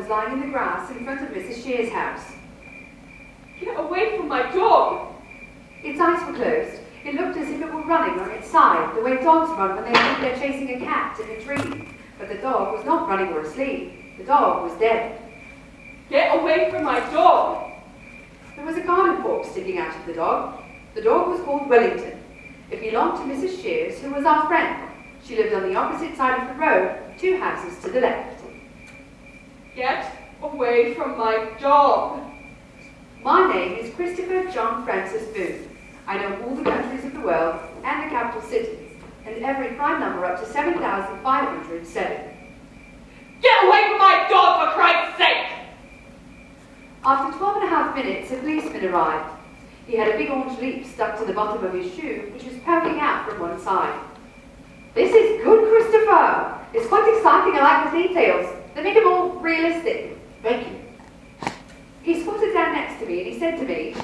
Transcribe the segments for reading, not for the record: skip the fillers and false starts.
was lying in the grass in front of Mrs. Shear's house. Get away from my dog! Its eyes were closed. It looked as if it were running on its side, the way dogs run when they think they're chasing a cat in a tree. But the dog was not running or asleep. The dog was dead. Get away from my dog! There was a garden fork sticking out of the dog. The dog was called Wellington. It belonged to Mrs. Shears, who was our friend. She lived on the opposite side of the road, 2 houses to the left. Get away from my dog! My name is Christopher John Francis Boone. I know all the countries of the world and the capital cities, and every prime number up to 7,507. Get away from my dog, for Christ's sake! After 12.5 minutes, a policeman arrived. He had a big orange leaf stuck to the bottom of his shoe, which was poking out from one side. This is good, Christopher! It's quite exciting. I like the details. They make it more realistic. Thank you. He squatted down next to me and he said to me,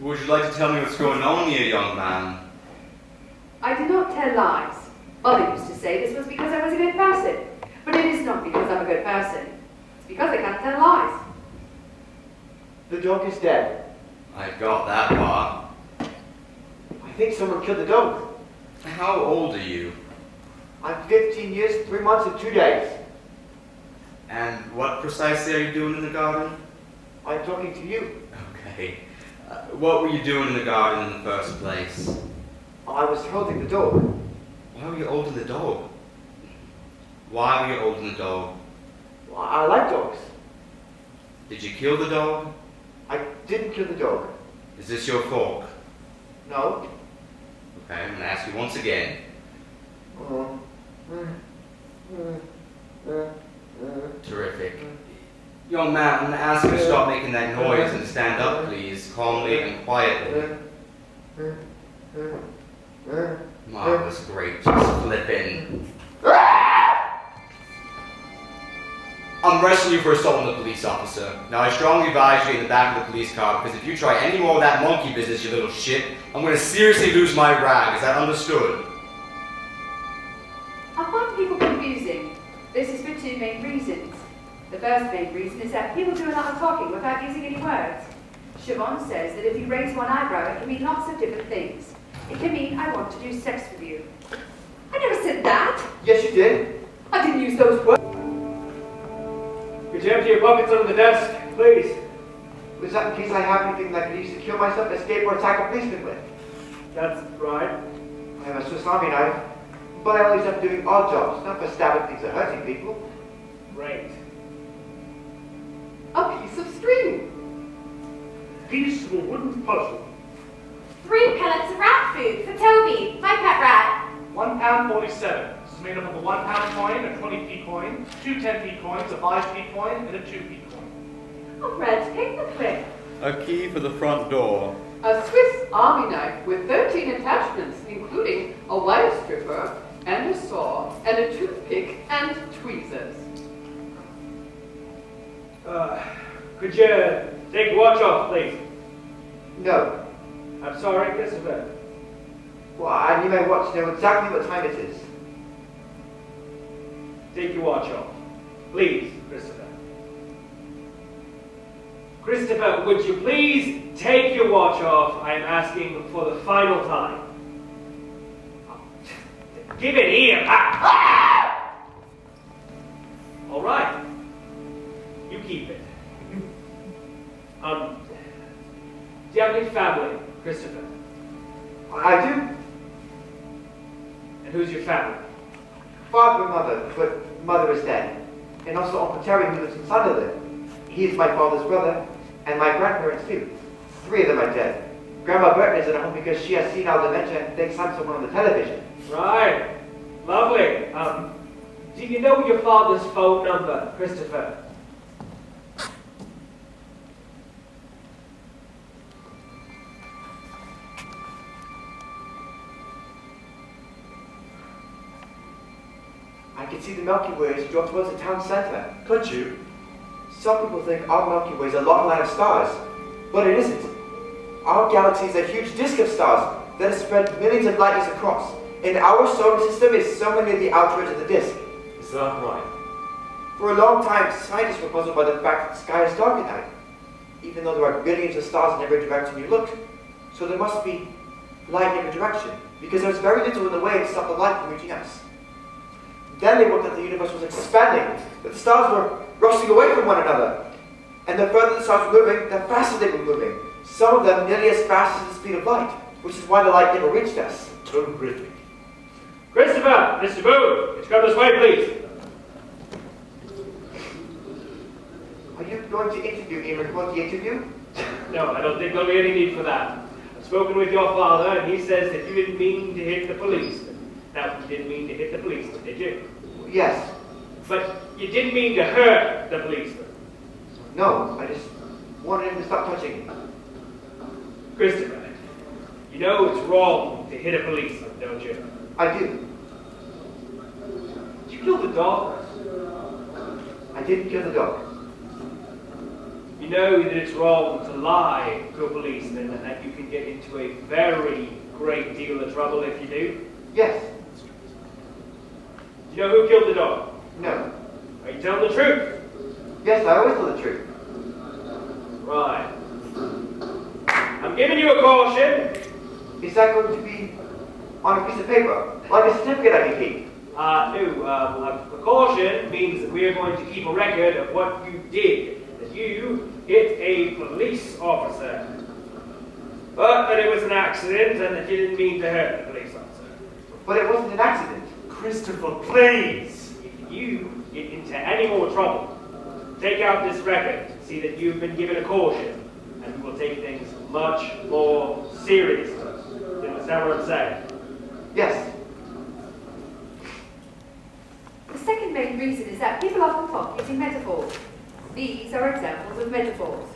Would you like to tell me what's going on here, young man? I do not tell lies. Mother used to say this was because I was a good person. But it is not because I'm a good person. It's because I can't tell lies. The dog is dead. I got that far. I think someone killed the dog. How old are you? I'm 15 years, 3 months, and 2 days. And what precisely are you doing in the garden? I'm talking to you. Okay. What were you doing in the garden in the first place? I was holding the dog. Why were you holding the dog? Why were you holding the dog? I like dogs. Did you kill the dog? I didn't kill the dog. Is this your fork? No. Okay, I'm going to ask you once again. Terrific. Young man, I'm going to ask you to stop making that noise and stand up, please, calmly and quietly. Marvelous, great, just flip in. I'm arresting you for assaulting a police officer. Now, I strongly advise you in the back of the police car, because if you try any more of that monkey business, you little shit, I'm going to seriously lose my rag. Is that understood? I find people confusing. This is for 2 main reasons. The first main reason is that people do a lot of talking without using any words. Siobhan says that if you raise one eyebrow, it can mean lots of different things. It can mean, I want to do sex with you. I never said that. Yes, you did. I didn't use those words. Could you empty your buckets under the desk, please? Was that in case I have anything that I could use to kill myself, escape, or attack a policeman with? That's right. I have a Swiss Army knife, but I always have doing odd jobs, not for stabbing things or hurting people. Great. A piece of string. Piece of a wooden puzzle. 3 pellets of rat food for Toby, my pet rat. £1.47. This is made up of a £1 coin, a 20p coin, 2 10p coins, a 5p coin, and a 2p coin. A red paperclip. A key for the front door. A Swiss Army knife with 13 attachments, including a wire stripper, and a saw, and a toothpick, and tweezers. Could you take your watch off, please? No. I'm sorry, Christopher. Well, I need my watch to know exactly what time it is. Take your watch off. Please, Christopher. Christopher, would you please take your watch off? I am asking for the final time. Give it here! All right. You keep it. Do you have any family, Christopher? I do. And who's your family? Father and mother, but mother is dead. And also Uncle Terry, who lives in Sunderland. He's my father's brother, and my grandparents too. 3 of them are dead. Grandma Burton is at home because she has senile dementia and thinks I'm someone on the television. Right. Lovely. Do you know your father's phone number, Christopher? I can see the Milky Way as you drove towards the town centre. Could you? Some people think our Milky Way is a long line of stars, but it isn't. Our galaxy is a huge disk of stars that is spread millions of light years across, and our solar system is somewhere near the outer edge of the disk. Is that right? For a long time, scientists were puzzled by the fact that the sky is dark at night, even though there are billions of stars in every direction you look. So there must be light in every direction, because there's very little in the way to stop the light from reaching us. Then they worked out that the universe was expanding, that the stars were rushing away from one another. And the further the stars were moving, the faster they were moving. Some of them nearly as fast as the speed of light, which is why the light never reached us. Terrific. Christopher, Mr. Boone, let's come this way, please. Are you going to interview me and record the interview? No, I don't think there'll be any need for that. I've spoken with your father, and he says that you didn't mean to hit the policeman. Now, you didn't mean to hit the policeman, did you? Yes. But you didn't mean to hurt the policeman. No, I just wanted him to stop touching me. Christopher, you know it's wrong to hit a policeman, don't you? I do. Did you kill the dog? I didn't kill the dog. You know that it's wrong to lie to a policeman and that you can get into a very great deal of trouble if you do? Yes. Do you know who killed the dog? No. Are you telling the truth? Yes, I always tell the truth. Right. I'm giving you a caution. Is that going to be on a piece of paper, like a certificate I can keep? No, a caution means that we are going to keep a record of what you did. That you hit a police officer. But that it was an accident and that you didn't mean to hurt the police officer. But it wasn't an accident. Christopher, please! If you get into any more trouble, take out this record, see that you've been given a caution, and we will take things much more seriously. You understand what I'm saying? Yes. The second main reason is that people often talk using metaphors. These are examples of metaphors.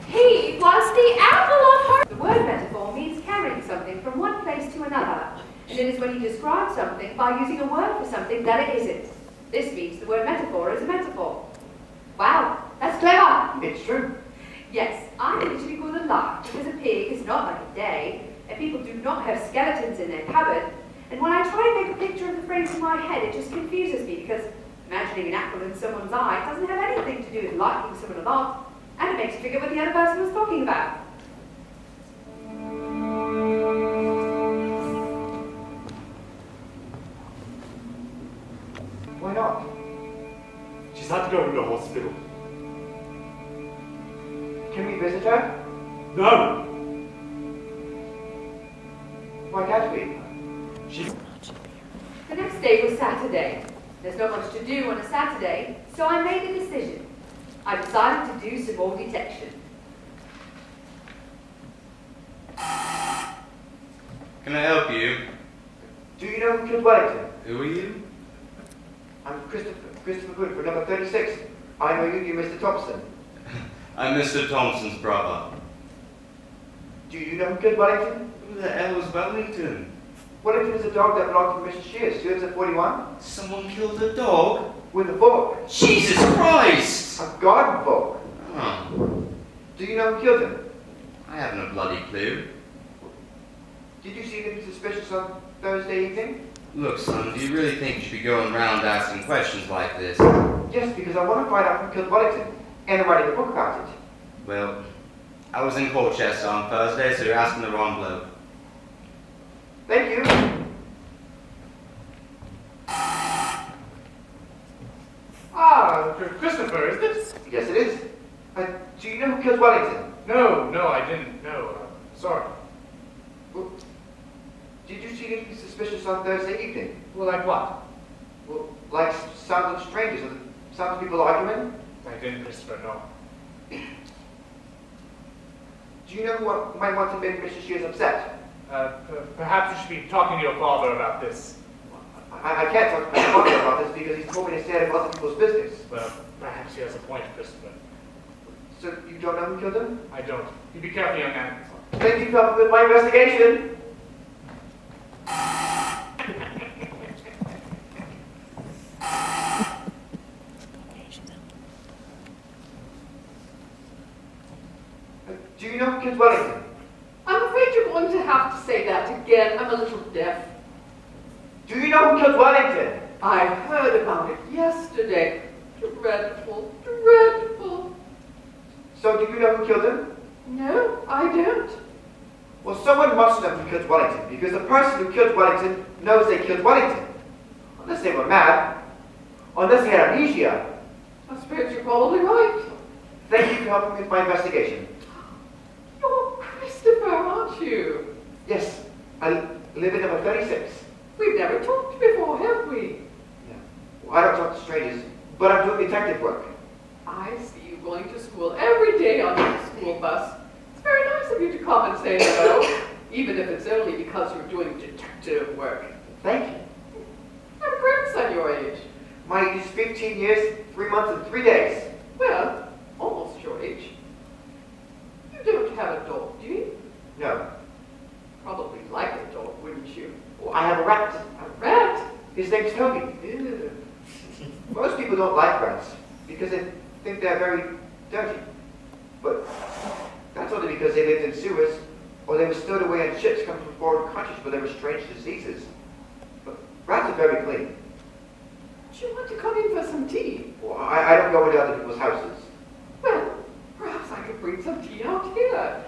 He was the apple of her. The word metaphor means carrying something from one place to another, and it is when you describe something by using a word for something that it isn't. This means the word metaphor is a metaphor. Wow, that's clever! It's true. Yes, I think it should be called a lie, because a pig is not like a day, and people do not have skeletons in their cupboard. And when I try and make a picture of the phrase in my head, it just confuses me, because imagining an apple in someone's eye doesn't have anything to do with liking someone or not, and it makes you forget what the other person was talking about. Why not? She's had to go to the hospital. Can we visit her? No! Why can't we? The next day was Saturday. There's not much to do on a Saturday, so I made a decision. I decided to do some more detection. Can I help you? Do you know who killed Wellington? Who are you? I'm Christopher Good for number 36. I know you're Mr. Thompson. I'm Mr. Thompson's brother. Do you know who killed Wellington? Who the hell is Wellington? Wellington is a dog that belonged to Mrs. Shears. She lives at 41. Someone killed a dog? With a fork. Jesus Christ! A garden fork. Oh, Do you know who killed him? I haven't a bloody clue. Did you see anything suspicious on Thursday evening? Look, son, do you really think you should be going around asking questions like this? Yes, because I want to find out who killed Wellington. And I'm writing a book about it. Well, I was in Colchester on Thursday, so you're asking the wrong bloke. Thank you. Christopher, is this? Yes, it is. Do you know who killed Wellington? No, I didn't. No, sorry. Well, did you see anything suspicious on Thursday evening? Well, like what? Well, like sounds of strangers or the sounds of people arguing? I didn't, Christopher, no. Do you know what might want to make Mrs. Shears upset? Perhaps you should be talking to your father about this. I can't talk to my father about this because he's told me to stay out of other people's business. Well, perhaps he has a point, Christopher. So you don't know who killed him? I don't. You be careful, young man. Thank you for helping with my investigation. Do you know who killed Wellington? I'm afraid you're going to have to say that again. I'm a little deaf. Do you know who killed Wellington? I heard about it yesterday. Dreadful, dreadful. So do you know who killed him? No, I don't. Well, someone must know who killed Wellington, because the person who killed Wellington knows they killed Wellington. Unless they were mad. Unless they had amnesia. I suppose you're probably right. Thank you for helping me with my investigation. You're Christopher, aren't you? Yes, I live in number 36. We've never talked before, have we? Yeah. Well, I don't talk to strangers, but I'm doing detective work. I see you going to school every day on your school bus. It's very nice of you to come and say hello, even if it's only because you're doing detective work. Thank you. I have a grandson your age. My age is 15 years, 3 months, and 3 days. Well, almost your age. You don't have a dog, do you? No. Probably like a dog, wouldn't you? Well, I have a rat. A rat? His name's Toby. Ew. Most people don't like rats because they think they're very dirty. But that's only because they lived in sewers or they were stowed away in ships coming from foreign countries where there were strange diseases. But rats are very clean. Do you want to come in for some tea? Well, I don't go into other people's houses. Well, perhaps I could bring some tea out here.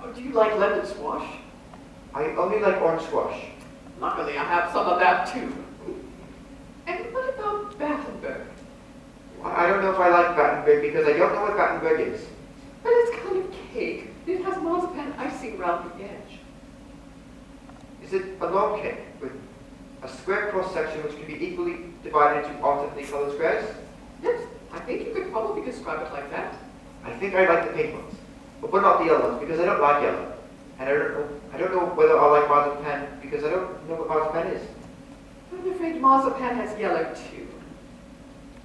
Oh, do you like lemon squash? I only like orange squash. Luckily, I have some of that too. And what about Battenberg? I don't know if I like Battenberg because I don't know what Battenberg is. Well, it's kind of cake. It has marzipan icing around the edge. Is it a long cake with a square cross-section which can be equally divided into alternately colored squares? Yes, I think you could probably describe it like that. I think I like the pink ones, but not the yellow ones because I don't like yellow. And I don't know whether I like marzipan because I don't know what marzipan is. I'm afraid marzipan has yellow too.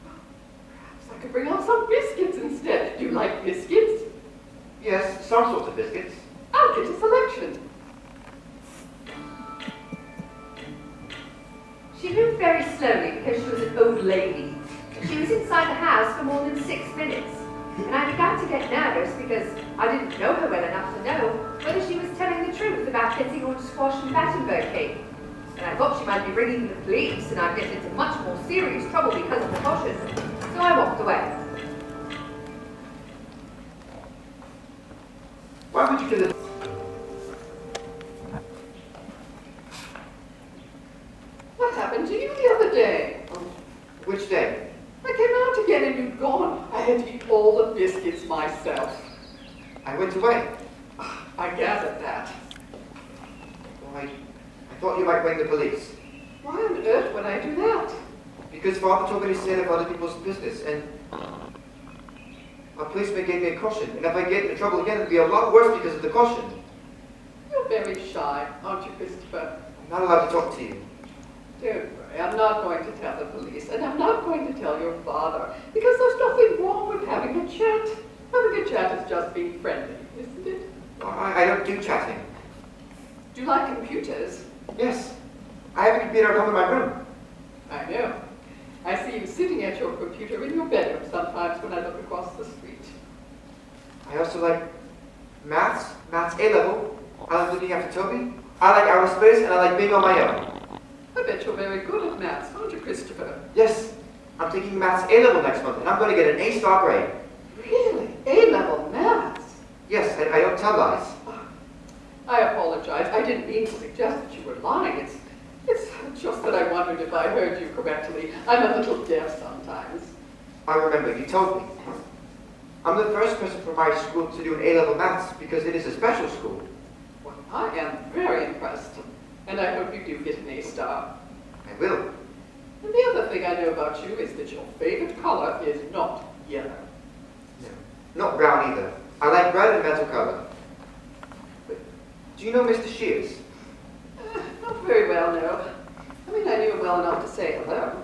Perhaps I could bring out some biscuits instead. Do you like biscuits? Yes, some sorts of biscuits. I'll get a selection. She moved very slowly because she was an old lady. She was inside the house for more than 6 minutes. And I began to get nervous because I didn't know her well enough to know whether she was telling the truth about getting orange squash and Battenberg cake. And I thought she might be ringing the police and I'd get into much more serious trouble because of the cautious. So I walked away. Why would you do this? What happened to you the other day? Which day? I came out again and you'd gone. I had to eat all the biscuits myself. I went away. I gathered that. Well, I thought you might ring the police. Why on earth would I do that? Because Father told me to stay out of other people's business, and a policeman gave me a caution. And if I get into trouble again, it'll be a lot worse because of the caution. You're very shy, aren't you, Christopher? I'm not allowed to talk to you. Don't worry, I'm not going to tell the police, and I'm not going to tell your father, because there's nothing wrong with having a chat. Having a chat is just being friendly, isn't it? I don't do chatting. Do you like computers? Yes. I have a computer at home in my room. I know. I see you sitting at your computer in your bedroom sometimes when I look across the street. I also like maths A level. I like looking after Toby. I like aerospace, and I like being on my own. I bet you're very good at maths, aren't you, Christopher? Yes, I'm taking maths A level next month, and I'm going to get an A-star grade. Really? A-level maths? Yes, I don't tell lies. I apologize. I didn't mean to suggest that you were lying. It's just that I wondered if I heard you correctly. I'm a little deaf sometimes. I remember you told me. I'm the first person from my school to do an A-level maths because it is a special school. Well, I am very impressed, and I hope you do get an A-star. I will. And the other thing I know about you is that your favorite color is not yellow. No, not brown either. I like red and metal color. But do you know Mr. Shears? Not very well, no. I mean, I knew him well enough to say hello.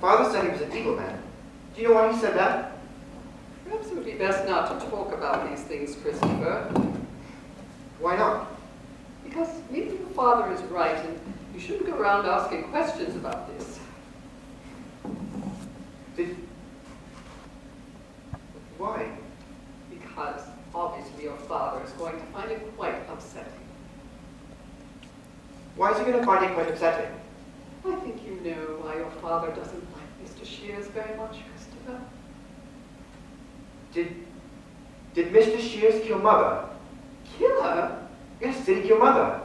Father said he was an evil man. Do you know why he said that? Perhaps it would be best not to talk about these things, Christopher. Why not? Because maybe your father is right, and you shouldn't go around asking questions about this. Why? Because obviously your father is going to find it quite upsetting. Why is he going to find it quite upsetting? I think you know why your father doesn't like Mr. Mr. Shears very much, Christopher? Did Mr. Shears kill Mother? Kill her? Yes, did he kill Mother?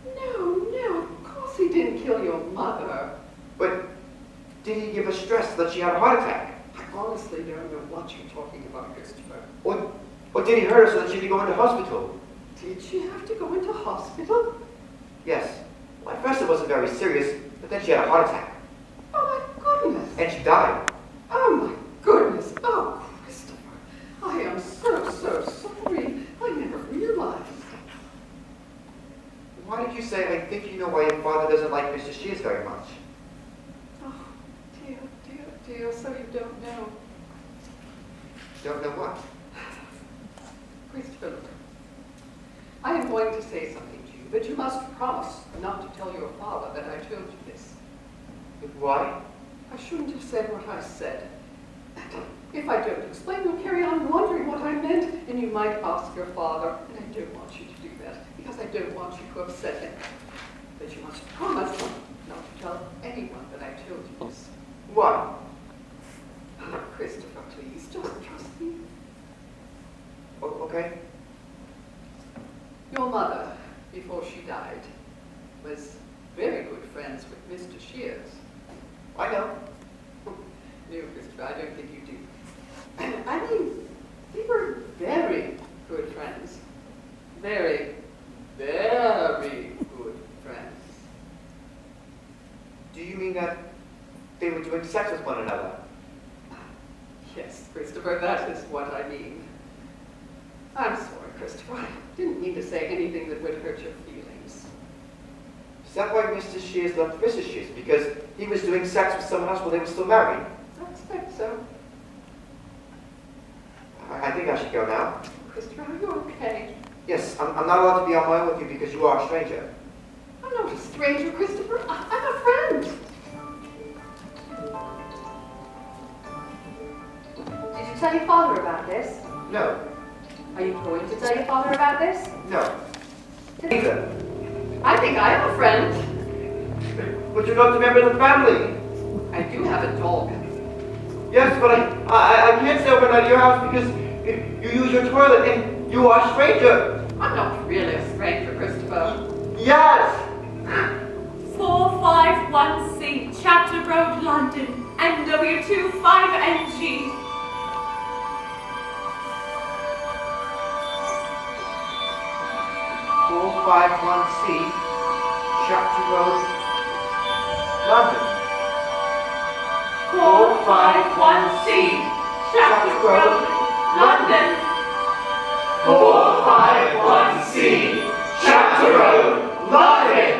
No, of course he didn't kill your mother. But did he give her stress that she had a heart attack? I honestly don't know what you're talking about, Christopher. Or did he hurt her so that she could go into hospital? Did she have to go into hospital? Yes. Well, at first it wasn't very serious, but then she had a heart attack. Oh my goodness. And she died. Oh my goodness. Oh, Christopher. I am so sorry. I never realized. Why did you say, I think you know why your father doesn't like Mr. Shears very much? Oh, dear, so you don't know. Don't know what? Christopher, look. I am going to say something to you, but you must promise not to tell your father that I told you this. Why? I shouldn't have said what I said. If I don't explain, you'll carry on wondering what I meant, and you might ask your father, and I don't want you to do that, because I don't want you to upset him. But you must promise not to tell anyone that I told you this. Why? Oh, Christopher, please, just trust me. Okay. Your mother, before she died, was very good friends with Mr. Shears. I know. No, Christopher, I don't think you do. I mean, they were very good friends. Very good friends. Do you mean that they were doing sex with one another? Yes, Christopher, that is what I mean. I'm sorry, Christopher. I didn't mean to say anything that would hurt your feelings. Is that why Mr. Shears left Mrs. Shears? Because he was doing sex with someone else while they were still married? I expect so. I think I should go now. Christopher, are you okay? Yes, I'm not allowed to be on my own with you because you are a stranger. I'm not a stranger, Christopher. I'm a friend. Did you tell your father about this? No. Are you going to tell your father about this? No. Neither. I think I have a friend. But you're not a member of the family. I do have a dog. Yes, but I can't stay overnight at your house because you use your toilet and you are a stranger. I'm not really a stranger, Christopher. Yes! 451C, Chapter Road, London, NW25NG. C, Chapter Road, London. 451C, Chapter Road, London. 451C, Chapter Road, London.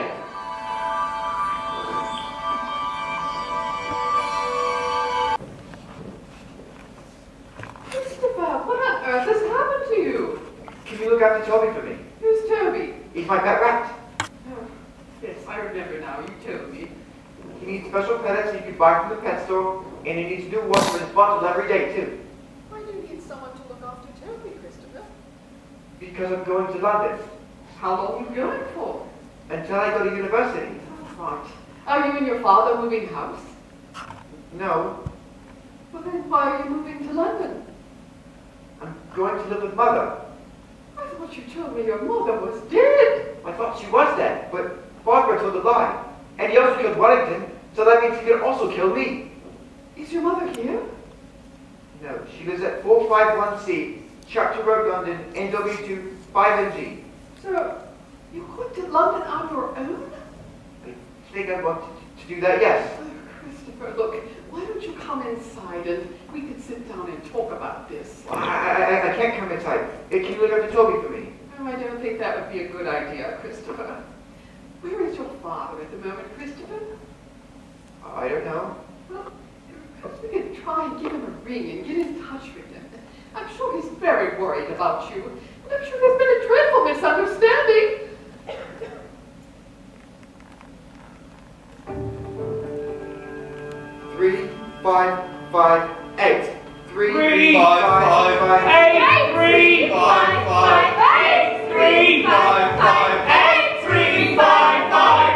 Christopher, what on earth has happened to you? Can you look after Toby for me? Who's Toby? He's my pet rat. Oh, yes, I remember now. You told me. He needs special pellets you can buy from the pet store, and he needs new water in his bottle every day, too. Why do you need someone to look after Toby, Christopher? Because I'm going to London. How long are you going for? Until I go to university. Oh, right. Are you and your father moving house? No, Well, then why are you moving to London? I'm going to live with Mother. I thought you told me your mother was dead. I thought she was dead, but Barbara told a lie. And he also killed Wellington, so that means he could also kill me. Is your mother here? No, she lives at 451C, Chapter Road, London, NW2 5NG. So, you went to London on your own? I think I want to do that, yes. Oh, Christopher, look, why don't you come inside and we could sit down and talk about this? I can't come inside. Can you look after Toby for me? No, I don't think that would be a good idea, Christopher. Where is your father at the moment, Christopher? I don't know. Well, perhaps we could try and give him a ring and get in touch with him. I'm sure he's very worried about you. And I'm sure there's been a dreadful misunderstanding. Three, five, five, eight. Three, Three, five, five, five, Eight, three, Five, five, eight, three, five, five, eight, three, five, five.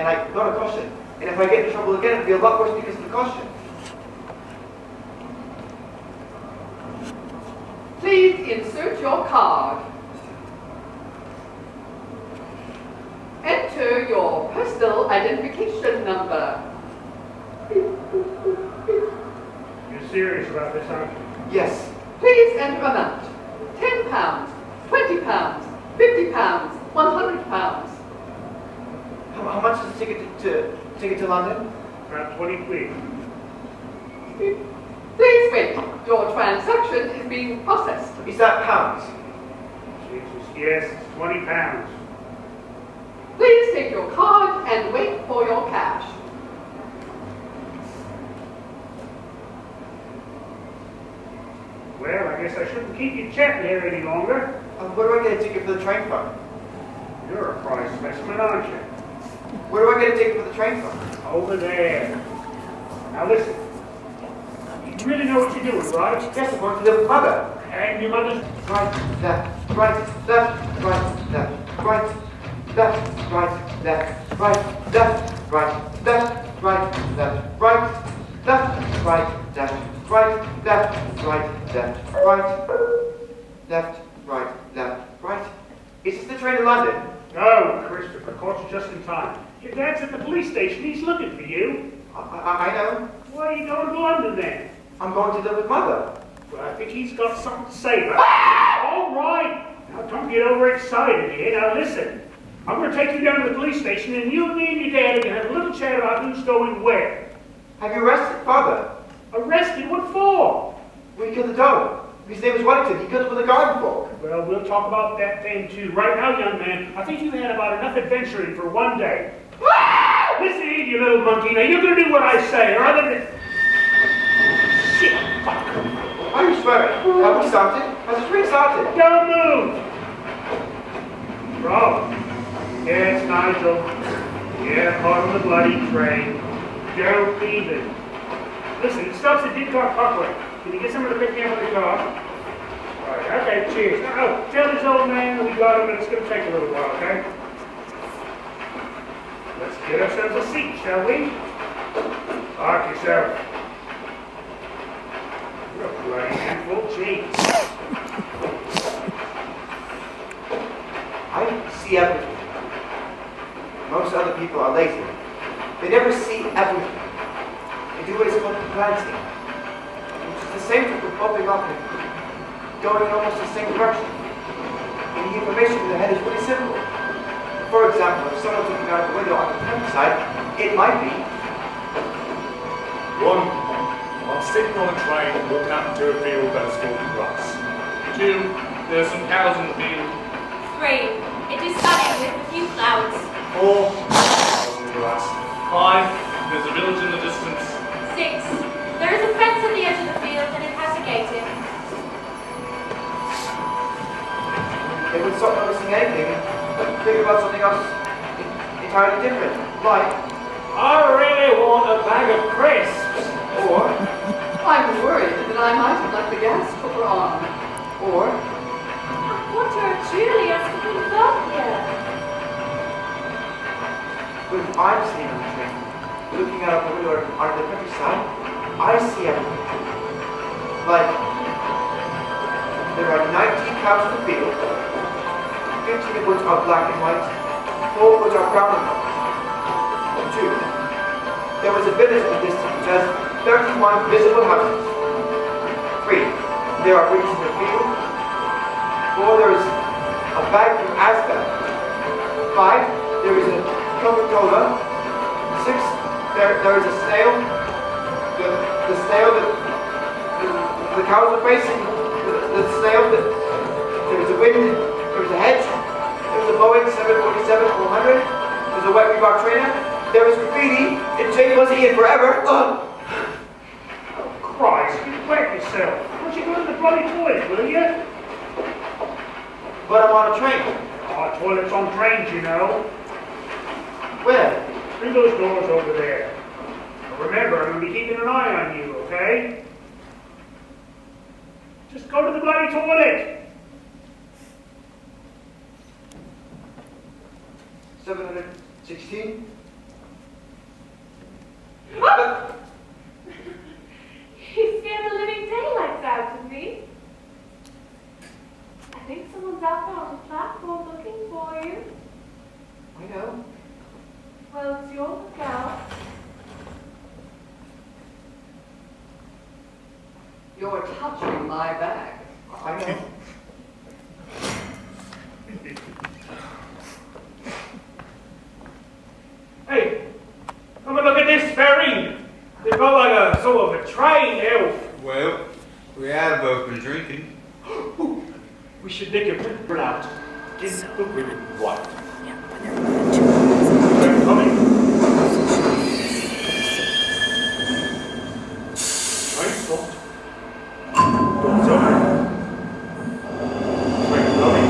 and I got a caution. And if I get in trouble again, it'll be a lot worse because of the caution. Please insert your card. Enter your personal identification number. You're serious about this, aren't you? Yes. Please enter amount. £10, £20, £50, £100. How much is the ticket to London? About 20 quid. Please wait. Your transaction is being processed. Is that pounds? Jesus, yes, it's £20. Please take your card and wait for your cash. Well, I guess I shouldn't keep you chatting here any longer. Where do I get a ticket for the train from? You're a prize specimen, aren't you? Where do I get a ticket for the train from? Over there. Now listen. You really know what you're doing, right? Yes, I'm going to live with Mother. And your mother's... Right, left, right, left, right, left, right, left, right, left, right, left, right, left, right, left, right, left, right, left, right, left, right, left, right, left, right, left, right. Is this the train to London? No, Christopher, caught you just in time. Your dad's at the police station. He's looking for you. I know. Why are you going to London then? I'm going to live with Mother. Well, I think he's got something to say about it. All right. Now, don't get overexcited here. Now, listen. I'm going to take you down to the police station, and you and me and your dad are going to have a little chat about who's going where. Have you arrested Father? Arrested? What for? We killed the dog. His name was Wellington. He killed him with a garden fork. Well, we'll talk about that thing, too. Right now, young man, I think you've had about enough adventuring for one day. Listen here, you little monkey. Now, you're going to do what I say, or other than... Shit. Why are you swearing? Have we started? Has the train started? Don't move! Bro. Yes, Nigel. Yeah, caught on the bloody train. Don't even. Listen, it stops at Didcot Parkway. Can you get someone to pick me up in the car? Alright, okay, cheers. Now, tell this old man that we got him and it's going to take a little while, okay? Let's get ourselves a seat, shall we? Park yourself. You're a bloody handful of cheese. I see everything. Most other people are lazy. They never see everything. They do what is called glancing, which is the same thing with popping up and going in almost the same direction. And the information in the head is really simple. For example, if someone's looking out of the window on the countryside, it might be 1. I'm sitting on a train walking out into a field that is full of grass. 2. There's some cows in the field. 3. It is sunny with a few clouds. 4. Cows in the grass. 5. There's a village in the distance. 6. There is a fence on the edge of the field and it has a gate in. they would stop noticing anything and think about something else entirely different. Like, I really want a bag of crisps. or, I'm worried that I might have left the gas cooker on. or, What are Julia's here? but if I'm sitting on the train, looking out of the window on the countryside, I see everything. Like, there are 19 cows in the field, 15 of which are black and white, 4 of which are brown and white. 2. There was a village in the distance which has 31 visible houses. 3. There are reeds in the field. 4. There is a bag from Asda. 5. There is a Coca-Cola. 6. There is a snail. The snail that the cows are facing. The snail that there is a wind. There is a hedge. There is a Boeing 747-400. There's a wet rebar trainer. There is graffiti. And Jake wasn't here forever. Oh, Christ, you wet yourself. Why don't you go to the bloody toilet, will you? But I'm on a train. Oh, toilets on trains, you know. Where? Through those doors over there. Now remember, I'm going to be keeping an eye on you, okay? Just go to the bloody toilet. 716? think someone's out there on the platform looking for you. I know. Well, it's your lookout. You're touching my bag. I know. Hey, come and look at this ferry. They've got like a sort of a train now. Well, we have both been drinking. We should nick it run out. In the river. Right. They're coming. Train stopped. Doors open. Train coming.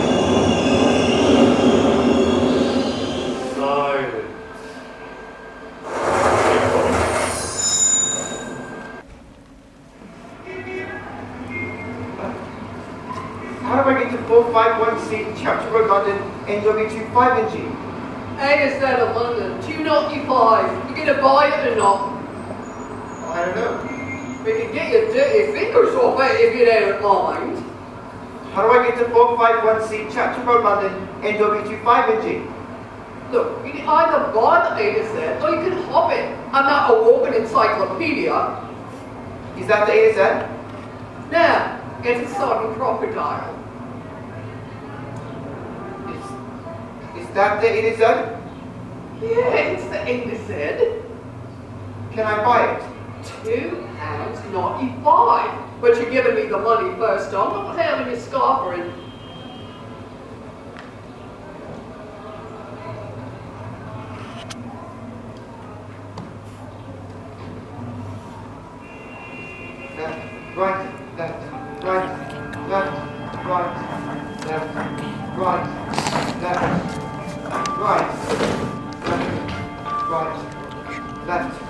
Silent. Train coming. How do I get to 451C, Chapter Road, London, NW25NG? A is out of London, 295. You gonna buy it or not? I don't know. We can get your dirty fingers off it if you don't mind. How do I get to 451C, Chapter Road, London, NW25NG? Look, you can either buy the A to Z or you can hop it. I'm not a walking encyclopedia. Is that the A to Z? Now, it's a sodden crocodile. Is that the A to Z? Yeah, it's the A to Z. Can I buy it? £2.95. But you're giving me the money first, I'm not having you scoffering. Left, right, left, right, left, right, left, right, left, right, left, right, left.